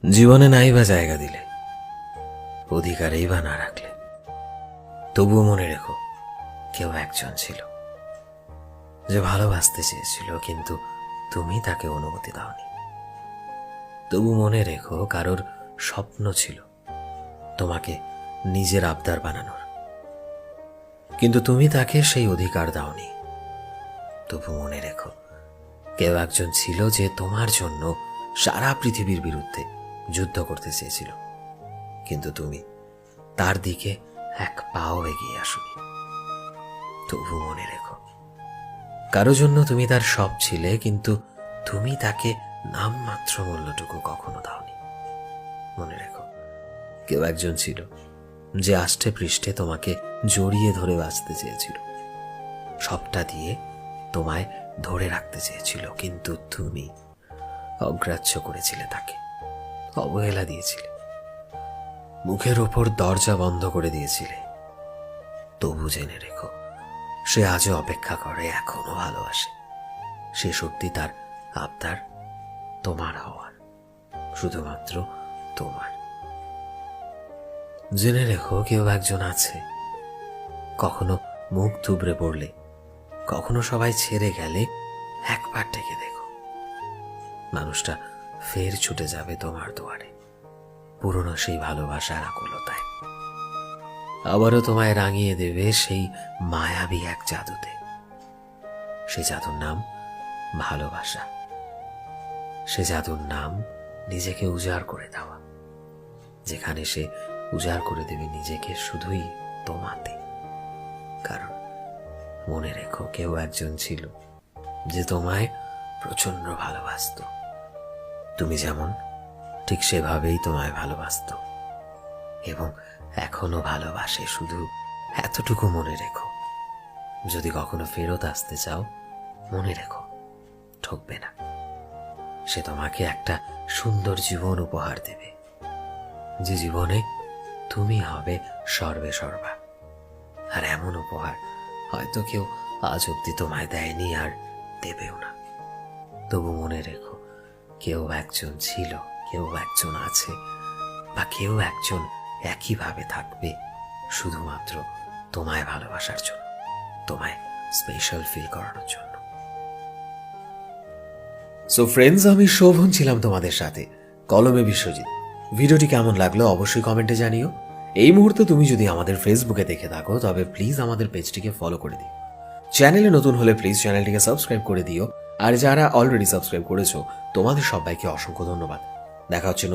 জীবনে নাই বা জায়গা দিলে, অধিকারেই বা না রাখলে, তবুও মনে রেখো কেউ একজন ছিল যে ভালোবাসতে চেয়েছিল, কিন্তু তুমি তাকে অনুমতি দাওনি। তবু মনে রেখো কারোর স্বপ্ন ছিল তোমাকে নিজের আবদার বানানোর, কিন্তু তুমি তাকে সেই অধিকার দাওনি। তবু মনে রেখো কেউ একজন ছিল যে তোমার জন্য সারা পৃথিবীর বিরুদ্ধে যুদ্ধ করতে চেয়েছিল, কিন্তু তুমি তার দিকে এক পাও এগিয়ে আসোনি। তবু মনে রেখো কারো জন্য তুমি তার সব ছিলে, কিন্তু তুমি তাকে নামমাত্র মূল্যটুকু কখনো দাওনি। মনে রেখো কেউ একজন ছিল যে আষ্টে পৃষ্ঠে তোমাকে জড়িয়ে ধরে বাঁচতে চেয়েছিল, সবটা দিয়ে তোমায় ধরে রাখতে চেয়েছিল, কিন্তু তুমি অগ্রাহ্য করেছিলে তাকে, অবহেলা দিয়েছিলে, মুখের ওপর দরজা বন্ধ করে দিয়েছিলে। তবু জেনে রেখো সে আজও অপেক্ষা করে, এখনো ভালোবাসে। সে সত্যি তার আবদার তোমার হওয়ার, শুধুমাত্র তোমার। জেনে রেখো কেউ একজন আছে, কখনো মুখ থুবড়ে পড়লে, কখনো সবাই ছেড়ে গেলে একবার ডেকে দেখো, মানুষটা ফের ছুটে যাবে তোমার দুয়ারে, পুরনো সেই ভালোবাসার আকুলতায়। আবারও তোমায় রাঙিয়ে দেবে সেই মায়াবী এক জাদুতে। সে জাদুর নাম ভালোবাসা। সে জাদুর নাম নিজেকে উজাড় করে দেওয়া, যেখানে সে উজাড় করে দেবে নিজেকে শুধুই তোমাতে। কারণ মনে রেখো কেউ একজন ছিল যে তোমায় প্রচন্ড ভালোবাসত। তুমি যেমন ঠিক সেভাবেই তোমায় ভালোবাসত, এবং এখনো ভালোবাসে। শুধু এতটুকু মনে রেখো, যদি কখনো ফেরত আসতে চাও, মনে রেখো ঠকবে না। সে তোমাকে একটা সুন্দর জীবন উপহার দেবে, যে জীবনে তুমি হবে সর্বে সর্বা। আর এমন উপহার হয়তো কেউ আজ অব্দি তোমায় দেয়নি, আর দেবেও না। তবু মনে রেখো কেউ একজন ছিল, কেউ একজন আছে, বা কেউ একজন একইভাবে থাকবে, শুধুমাত্র তোমায় ভালোবাসার জন্য, তোমায় স্পেশাল ফিল করানোর জন্য। সো ফ্রেন্ডস, আমি শোভন ছিলাম তোমাদের সাথে, কলমে বিশ্বজিৎ। ভিডিওটি কেমন লাগলো অবশ্যই কমেন্টে জানিও। এই মুহূর্তে তুমি যদি আমাদের ফেসবুকে দেখে থাকো, তবে প্লিজ আমাদের পেজটিকে ফলো করে দিও। চ্যানেলে নতুন হলে প্লিজ চ্যানেলটিকে সাবস্ক্রাইব করে দিও। আর যারা অলরেডি সাবস্ক্রাইব করেছো, তোমাদের সবাইকে অসংখ্য ধন্যবাদ। দেখা হচ্ছে